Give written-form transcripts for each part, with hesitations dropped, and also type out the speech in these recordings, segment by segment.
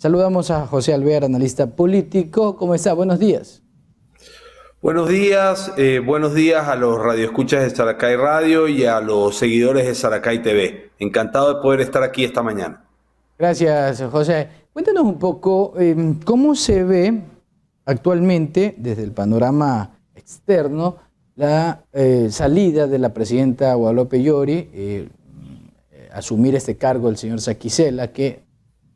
Saludamos a José Alvear, analista político. ¿Cómo está? Buenos días. Buenos días a los radioescuchas de Saracay Radio y a los seguidores de Saracay TV. Encantado de poder estar aquí esta mañana. Gracias, José. Cuéntanos un poco cómo se ve actualmente, desde el panorama externo, la salida de la presidenta Guadalupe Llori, asumir este cargo el señor Saquicela, que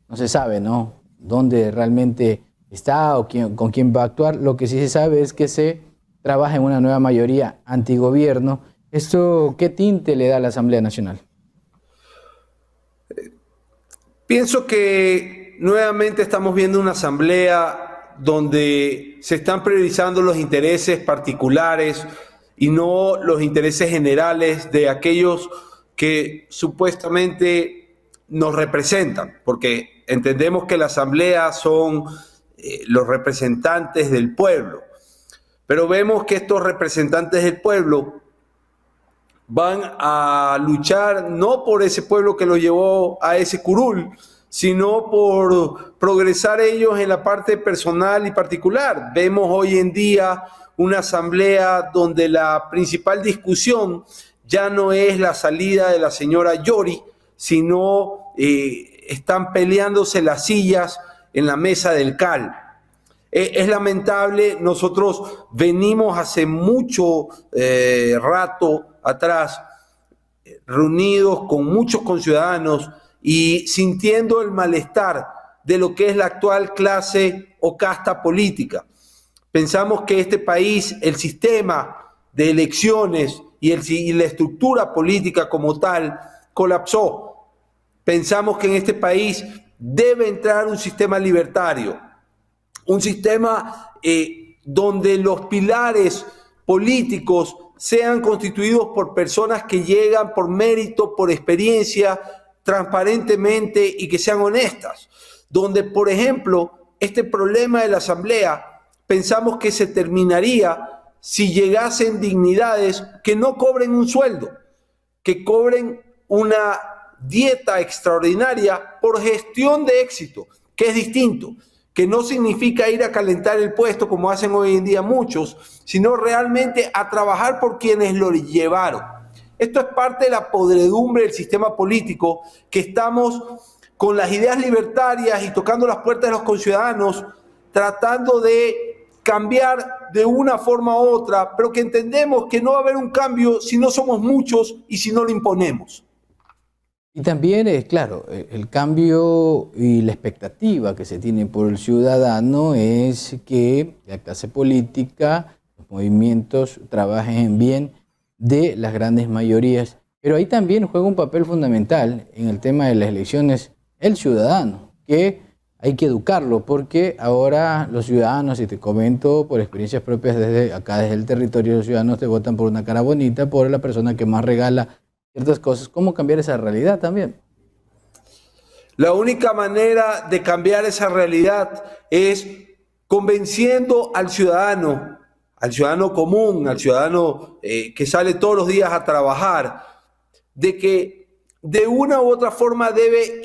no se sabe, ¿no?, dónde realmente está o con quién va a actuar. Lo que sí se sabe es que se trabaja en una nueva mayoría antigobierno. ¿Esto qué tinte le da a la Asamblea Nacional? Pienso que nuevamente estamos viendo una asamblea donde se están priorizando los intereses particulares y no los intereses generales de aquellos que supuestamente nos representan, porque entendemos que la asamblea son los representantes del pueblo, pero vemos que estos representantes del pueblo van a luchar no por ese pueblo que los llevó a ese curul, sino por progresar ellos en la parte personal y particular. Vemos hoy en día una asamblea donde la principal discusión ya no es la salida de la señora Llori, sino están peleándose las sillas en la mesa del CAL. Es lamentable, nosotros venimos hace mucho rato atrás reunidos con muchos conciudadanos y sintiendo el malestar de lo que es la actual clase o casta política. Pensamos que este país, el sistema de elecciones y la estructura política como tal colapsó. Pensamos que en este país debe entrar un sistema libertario, un sistema donde los pilares políticos sean constituidos por personas que llegan por mérito, por experiencia, transparentemente y que sean honestas. Donde, por ejemplo, este problema de la asamblea pensamos que se terminaría si llegasen dignidades que no cobren un sueldo, que cobren una dieta extraordinaria por gestión de éxito, que es distinto, que no significa ir a calentar el puesto como hacen hoy en día muchos, sino realmente a trabajar por quienes lo llevaron. Esto es parte de la podredumbre del sistema político, que estamos con las ideas libertarias y tocando las puertas de los conciudadanos, tratando de cambiar de una forma u otra, pero que entendemos que no va a haber un cambio si no somos muchos y si no lo imponemos. Y también, claro, el cambio y la expectativa que se tiene por el ciudadano es que la clase política, los movimientos trabajen en bien de las grandes mayorías. Pero ahí también juega un papel fundamental en el tema de las elecciones el ciudadano, que hay que educarlo, porque ahora los ciudadanos, y te comento por experiencias propias desde acá, desde el territorio, los ciudadanos te votan por una cara bonita, por la persona que más regala ciertas cosas. ¿Cómo cambiar esa realidad también? La única manera de cambiar esa realidad es convenciendo al ciudadano común, al ciudadano que sale todos los días a trabajar, de que de una u otra forma debe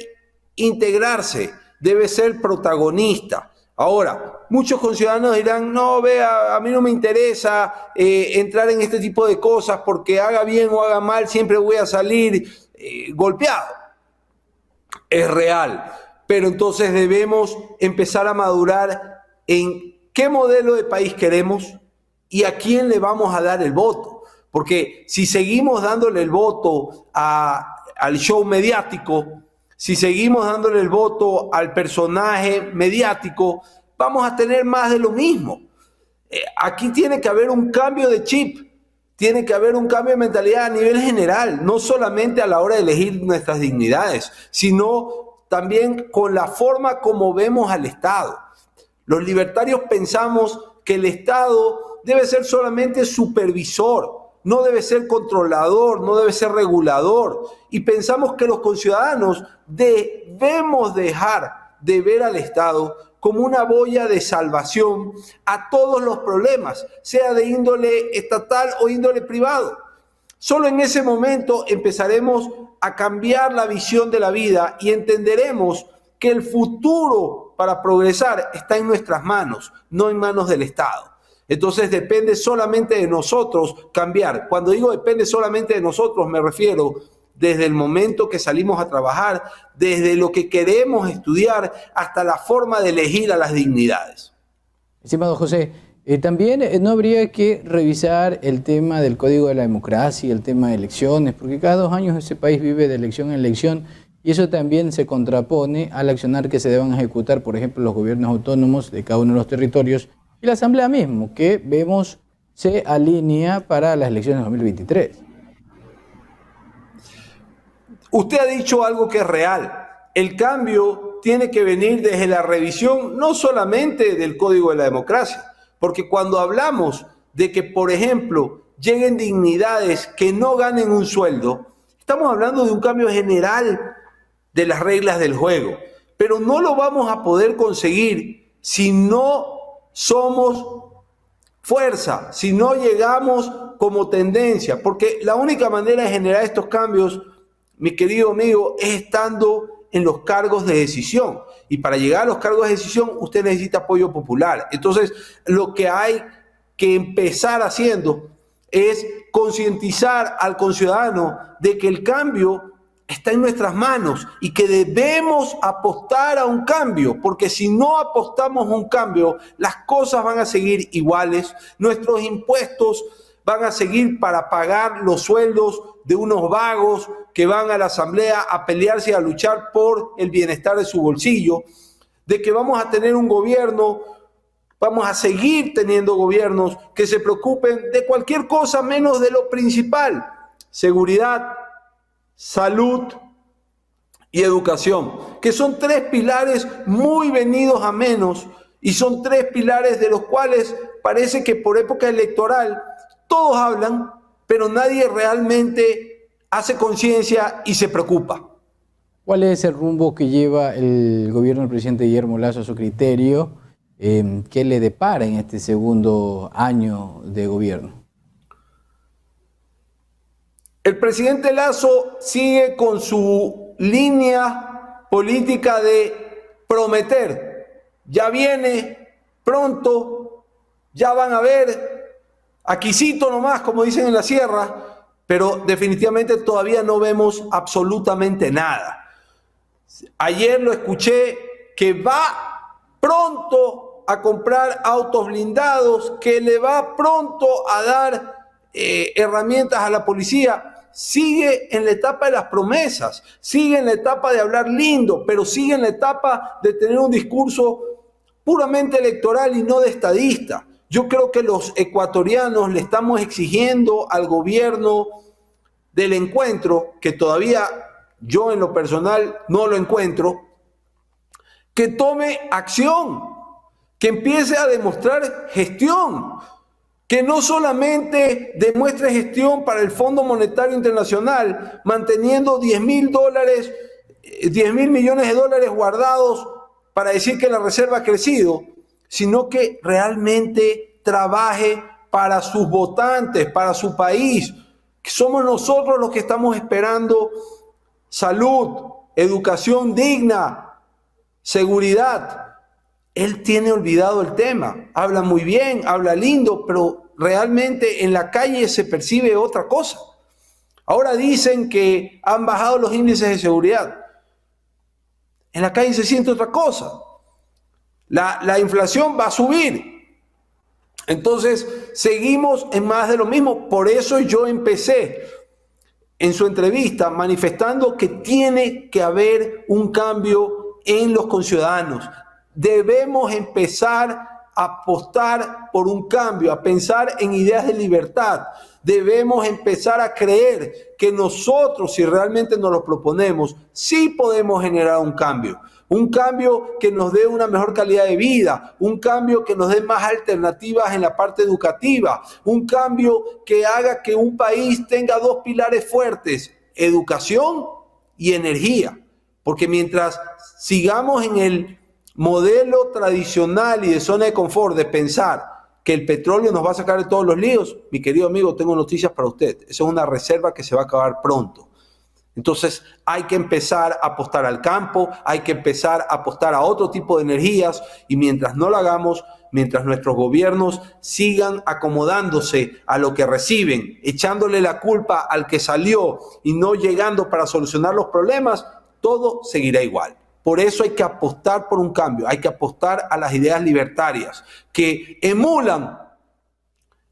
integrarse, debe ser protagonista. Ahora, muchos conciudadanos dirán, no, vea, a mí no me interesa entrar en este tipo de cosas porque haga bien o haga mal, siempre voy a salir golpeado. Es real, pero entonces debemos empezar a madurar en qué modelo de país queremos y a quién le vamos a dar el voto. Porque si seguimos dándole el voto al show mediático, si seguimos dándole el voto al personaje mediático, vamos a tener más de lo mismo. Aquí tiene que haber un cambio de chip, tiene que haber un cambio de mentalidad a nivel general, no solamente a la hora de elegir nuestras dignidades, sino también con la forma como vemos al Estado. Los libertarios pensamos que el Estado debe ser solamente supervisor, no debe ser controlador, no debe ser regulador. Y pensamos que los conciudadanos debemos dejar de ver al Estado como una boya de salvación a todos los problemas, sea de índole estatal o índole privado. Solo en ese momento empezaremos a cambiar la visión de la vida y entenderemos que el futuro para progresar está en nuestras manos, no en manos del Estado. Entonces depende solamente de nosotros cambiar. Cuando digo depende solamente de nosotros, me refiero desde el momento que salimos a trabajar, desde lo que queremos estudiar, hasta la forma de elegir a las dignidades. Estimado José, también no habría que revisar el tema del Código de la Democracia, el tema de elecciones, porque cada 2 años ese país vive de elección en elección y eso también se contrapone al accionar que se deban ejecutar, por ejemplo, los gobiernos autónomos de cada uno de los territorios y la Asamblea mismo, que vemos se alinea para las elecciones de 2023. Usted ha dicho algo que es real. El cambio tiene que venir desde la revisión no solamente del Código de la Democracia, porque cuando hablamos de que, por ejemplo, lleguen dignidades que no ganen un sueldo, estamos hablando de un cambio general de las reglas del juego, pero no lo vamos a poder conseguir si no somos fuerza, si no llegamos como tendencia, porque la única manera de generar estos cambios, mi querido amigo, es estando en los cargos de decisión. Y para llegar a los cargos de decisión, usted necesita apoyo popular. Entonces, lo que hay que empezar haciendo es concientizar al conciudadano de que el cambio está en nuestras manos y que debemos apostar a un cambio, porque si no apostamos a un cambio, las cosas van a seguir iguales, nuestros impuestos van a seguir para pagar los sueldos de unos vagos que van a la asamblea a pelearse y a luchar por el bienestar de su bolsillo, de que vamos a tener un gobierno, vamos a seguir teniendo gobiernos que se preocupen de cualquier cosa menos de lo principal: seguridad, salud y educación, que son 3 pilares muy venidos a menos y son 3 pilares de los cuales parece que por época electoral todos hablan, pero nadie realmente hace conciencia y se preocupa. ¿Cuál es el rumbo que lleva el gobierno del presidente Guillermo Lasso a su criterio? ¿Qué le depara en este segundo año de gobierno? El presidente Lasso sigue con su línea política de prometer. Ya viene pronto, ya van a ver, aquícito nomás, como dicen en la sierra, pero definitivamente todavía no vemos absolutamente nada. Ayer lo escuché que va pronto a comprar autos blindados, que le va pronto a dar herramientas a la policía. Sigue en la etapa de las promesas, sigue en la etapa de hablar lindo, pero sigue en la etapa de tener un discurso puramente electoral y no de estadista. Yo creo que los ecuatorianos le estamos exigiendo al gobierno del encuentro, que todavía yo en lo personal no lo encuentro, que tome acción, que empiece a demostrar gestión, que no solamente demuestre gestión para el Fondo Monetario Internacional, manteniendo $10 mil millones de dólares guardados para decir que la reserva ha crecido, sino que realmente trabaje para sus votantes, para su país. Somos nosotros los que estamos esperando salud, educación digna, seguridad. Él tiene olvidado el tema, habla muy bien, habla lindo, pero realmente en la calle se percibe otra cosa. Ahora dicen que han bajado los índices de seguridad. En la calle se siente otra cosa. La inflación va a subir. Entonces, seguimos en más de lo mismo. Por eso yo empecé en su entrevista manifestando que tiene que haber un cambio en los conciudadanos. Debemos empezar a apostar por un cambio, a pensar en ideas de libertad. Debemos empezar a creer que nosotros, si realmente nos lo proponemos, sí podemos generar un cambio que nos dé una mejor calidad de vida, un cambio que nos dé más alternativas en la parte educativa, un cambio que haga que un país tenga 2 pilares fuertes: educación y energía. Porque mientras sigamos en el modelo tradicional y de zona de confort de pensar que el petróleo nos va a sacar de todos los líos, mi querido amigo, tengo noticias para usted. Esa es una reserva que se va a acabar pronto. Entonces hay que empezar a apostar al campo, hay que empezar a apostar a otro tipo de energías, y mientras no lo hagamos, mientras nuestros gobiernos sigan acomodándose a lo que reciben, echándole la culpa al que salió y no llegando para solucionar los problemas, todo seguirá igual. Por eso hay que apostar por un cambio, hay que apostar a las ideas libertarias que emulan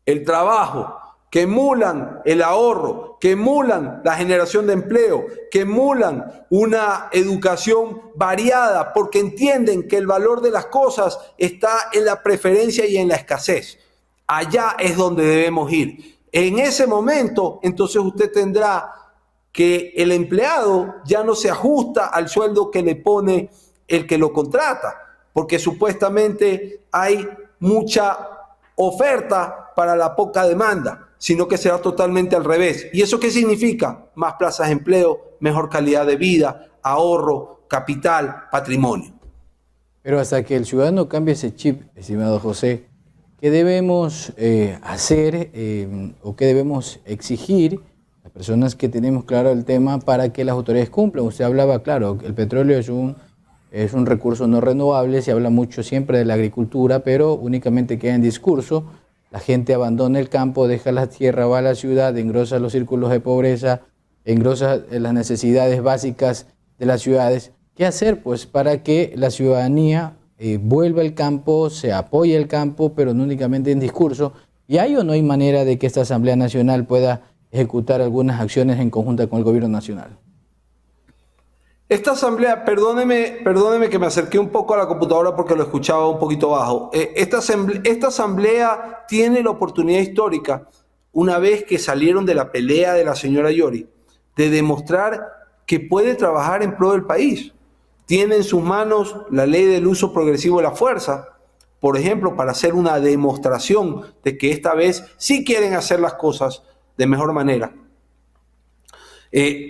el trabajo, que emulan el ahorro, que emulan la generación de empleo, que emulan una educación variada, porque entienden que el valor de las cosas está en la preferencia y en la escasez. Allá es donde debemos ir. En ese momento, entonces usted tendrá que el empleado ya no se ajusta al sueldo que le pone el que lo contrata, porque supuestamente hay mucha oferta para la poca demanda, sino que será totalmente al revés. ¿Y eso qué significa? Más plazas de empleo, mejor calidad de vida, ahorro, capital, patrimonio. Pero hasta que el ciudadano cambie ese chip, estimado José, ¿qué debemos hacer o qué debemos exigir las personas que tenemos claro el tema para que las autoridades cumplan? Usted hablaba, claro, el petróleo es un recurso no renovable, se habla mucho siempre de la agricultura, pero únicamente queda en discurso. La gente abandona el campo, deja la tierra, va a la ciudad, engrosa los círculos de pobreza, engrosa las necesidades básicas de las ciudades. ¿Qué hacer, pues, para que la ciudadanía vuelva al campo, se apoye el campo, pero no únicamente en discurso? ¿Y hay o no hay manera de que esta Asamblea Nacional pueda ejecutar algunas acciones en conjunta con el Gobierno Nacional? Esta asamblea, perdóneme que me acerqué un poco a la computadora porque lo escuchaba un poquito bajo. Esta asamblea tiene la oportunidad histórica, una vez que salieron de la pelea de la señora Yori, de demostrar que puede trabajar en pro del país. Tiene en sus manos la ley del uso progresivo de la fuerza, por ejemplo, para hacer una demostración de que esta vez sí quieren hacer las cosas de mejor manera.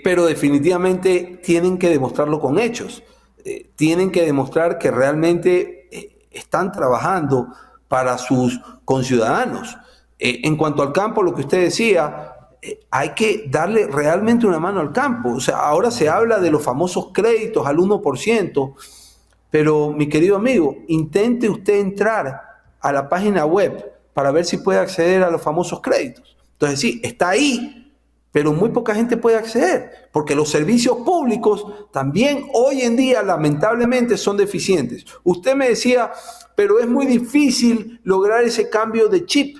Pero definitivamente tienen que demostrarlo con hechos. Tienen que demostrar que realmente están trabajando para sus conciudadanos. En cuanto al campo, lo que usted decía, hay que darle realmente una mano al campo. O sea, ahora se habla de los famosos créditos al 1%, pero mi querido amigo, intente usted entrar a la página web para ver si puede acceder a los famosos créditos. Entonces sí, está ahí, pero muy poca gente puede acceder, porque los servicios públicos también hoy en día lamentablemente son deficientes. Usted me decía, pero es muy difícil lograr ese cambio de chip.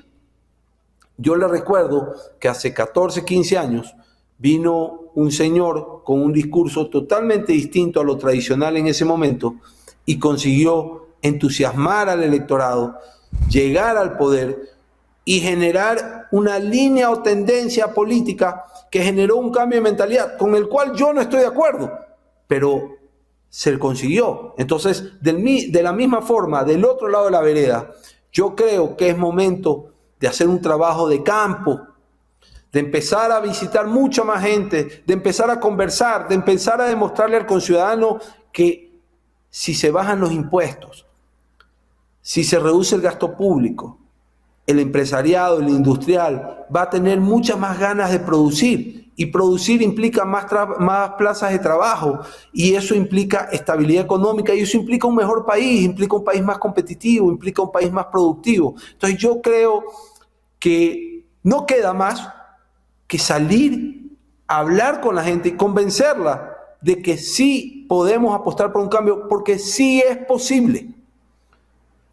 Yo le recuerdo que hace 14, 15 años vino un señor con un discurso totalmente distinto a lo tradicional en ese momento y consiguió entusiasmar al electorado, llegar al poder y generar una línea o tendencia política que generó un cambio de mentalidad con el cual yo no estoy de acuerdo, pero se consiguió. Entonces, de la misma forma, del otro lado de la vereda, yo creo que es momento de hacer un trabajo de campo, de empezar a visitar mucha más gente, de empezar a conversar, de empezar a demostrarle al conciudadano que si se bajan los impuestos, si se reduce el gasto público, el empresariado, el industrial, va a tener muchas más ganas de producir, y producir implica más plazas de trabajo, y eso implica estabilidad económica, y eso implica un mejor país, implica un país más competitivo, implica un país más productivo. Entonces yo creo que no queda más que salir a hablar con la gente y convencerla de que sí podemos apostar por un cambio, porque sí es posible.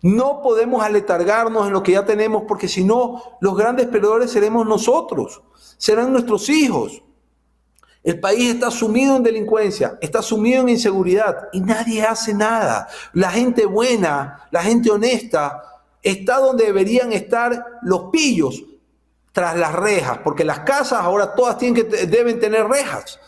No podemos aletargarnos en lo que ya tenemos, porque si no, los grandes perdedores seremos nosotros, serán nuestros hijos. El país está sumido en delincuencia, está sumido en inseguridad y nadie hace nada. La gente buena, la gente honesta, está donde deberían estar los pillos, tras las rejas, porque las casas ahora todas deben tener rejas.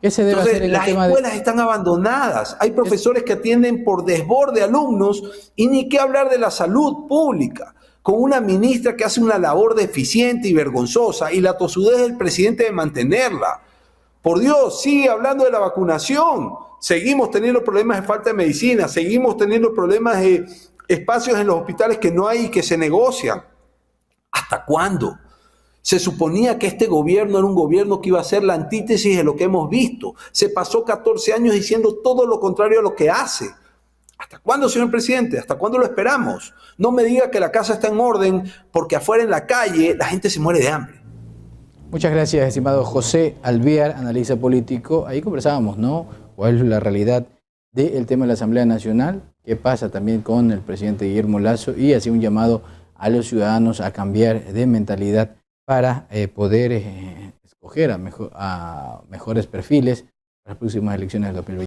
¿Qué se debe hacer en las escuelas están abandonadas, hay profesores que atienden por desborde alumnos, y ni qué hablar de la salud pública, con una ministra que hace una labor deficiente y vergonzosa, y la tosudez del presidente de mantenerla. Por Dios, sigue hablando de la vacunación, seguimos teniendo problemas de falta de medicina, seguimos teniendo problemas de espacios en los hospitales que no hay y que se negocian. ¿Hasta cuándo? Se suponía que este gobierno era un gobierno que iba a ser la antítesis de lo que hemos visto. Se pasó 14 años diciendo todo lo contrario a lo que hace. ¿Hasta cuándo, señor presidente? ¿Hasta cuándo lo esperamos? No me diga que la casa está en orden porque afuera en la calle la gente se muere de hambre. Muchas gracias, estimado José Alvear, analista político. Ahí conversábamos, ¿no? ¿Cuál es la realidad del tema de la Asamblea Nacional? ¿Qué pasa también con el presidente Guillermo Lasso? Y hacía un llamado a los ciudadanos a cambiar de mentalidad para poder escoger a mejores perfiles para las próximas elecciones del 2020.